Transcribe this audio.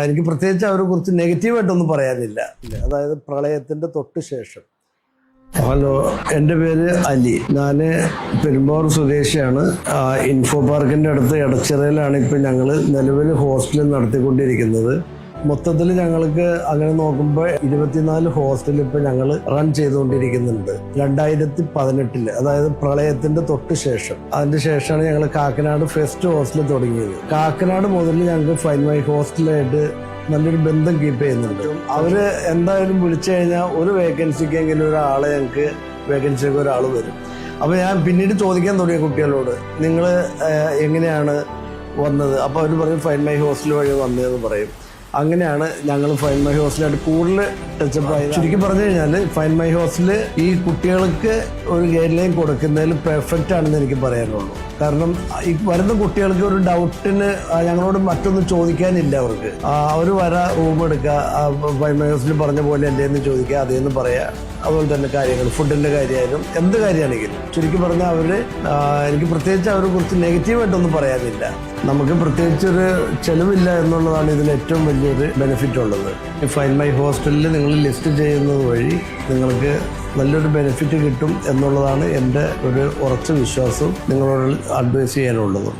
എനിക്ക് പ്രത്യേകിച്ച് അവരെ കുറിച്ച് നെഗറ്റീവായിട്ടൊന്നും പറയാനില്ല. അതായത് പ്രളയത്തിൻ്റെ തൊട്ട് ശേഷം. ഹലോ, എൻ്റെ പേര് അലി. ഞാൻ പെരുമ്പാവൂർ സ്വദേശിയാണ്. ഇൻഫോ പാർക്കിൻ്റെ അടുത്ത് എടച്ചിറയിലാണ് ഇപ്പോൾ ഞങ്ങൾ നിലവിൽ ഹോസ്റ്റൽ നടത്തിക്കൊണ്ടിരിക്കുന്നത്. മൊത്തത്തിൽ ഞങ്ങൾക്ക് അങ്ങനെ നോക്കുമ്പോൾ 24 ഹോസ്റ്റൽ ഇപ്പോൾ ഞങ്ങൾ റൺ ചെയ്തുകൊണ്ടിരിക്കുന്നുണ്ട്. 2018 അതായത് പ്രളയത്തിന്റെ തൊട്ട് ശേഷം. അതിന് ശേഷമാണ് ഞങ്ങൾ കാക്കനാട് ഫസ്റ്റ് ഹോസ്റ്റൽ തുടങ്ങിയത്. കാക്കനാട് മുതൽ ഞങ്ങൾക്ക് ഫൈൻ മൈ ഹോസ്റ്റലായിട്ട് നല്ലൊരു ബന്ധം കീപ്പ് ചെയ്യുന്നുണ്ട്. അവര് എന്തായാലും വിളിച്ചു കഴിഞ്ഞാൽ ഒരു വേക്കൻസിക്കെങ്കിലും ഒരാളെ ഞങ്ങൾക്ക് വേക്കൻസിക്ക് ഒരാൾ വരും. അപ്പോൾ ഞാൻ പിന്നീട് ചോദിക്കാൻ തുടങ്ങിയ കുട്ടികളോട്, നിങ്ങൾ എങ്ങനെയാണ് വന്നത്? അപ്പോൾ അവർ പറയും ഫൈൻ മൈ ഹോസ്റ്റൽ വഴി വന്നതെന്ന് പറയും. അങ്ങനെയാണ് ഞങ്ങൾ ഫൈൻ മൈ ഹോസ്റ്റലായിട്ട് കൂടുതൽ ടച്ചപ്പ് ആയത്. ചുരുക്കി പറഞ്ഞു കഴിഞ്ഞാൽ ഫൈൻ മൈ ഹോസ്റ്റൽ ഈ കുട്ടികൾക്ക് ഒരു ഗൈഡ് ലൈൻ കൊടുക്കുന്നതിൽ പെർഫെക്റ്റ് ആണെന്ന് എനിക്ക് പറയാനുള്ളൂ. കാരണം ഈ വരുന്ന കുട്ടികൾക്ക് ഒരു ഡൗട്ടിന് ഞങ്ങളോട് മറ്റൊന്നും ചോദിക്കാനില്ല. അവർ റൂം എടുക്കുക, ഫൈൻ മൈ ഹോസ്റ്റലിൽ പറഞ്ഞ പോലെ എൻ്റെന്ന് ചോദിക്കുക, അതേന്ന് പറയാം. അതുപോലെ തന്നെ കാര്യങ്ങൾ, ഫുഡിൻ്റെ കാര്യമായാലും എന്ത് കാര്യമാണെങ്കിലും ചുരുക്കി പറഞ്ഞാൽ എനിക്ക് പ്രത്യേകിച്ച് അവരെ കുറിച്ച് നെഗറ്റീവായിട്ടൊന്നും പറയാനില്ല. നമുക്ക് പ്രത്യേകിച്ചൊരു ചെലവില്ല എന്നുള്ളതാണ് ഇതിൽ ഏറ്റവും വലിയൊരു ബെനിഫിറ്റ് ഉള്ളത്. ഫൈൻ മൈ ഹോസ്റ്റലിൽ നിങ്ങൾ ലിസ്റ്റ് ചെയ്യുന്നത് വഴി നിങ്ങൾക്ക് നല്ലൊരു ബെനിഫിറ്റ് കിട്ടും എന്നുള്ളതാണ് എൻ്റെ ഒരു ഉറച്ച വിശ്വാസം നിങ്ങളോട് അഡ്വൈസ് ചെയ്യാനുള്ളത്.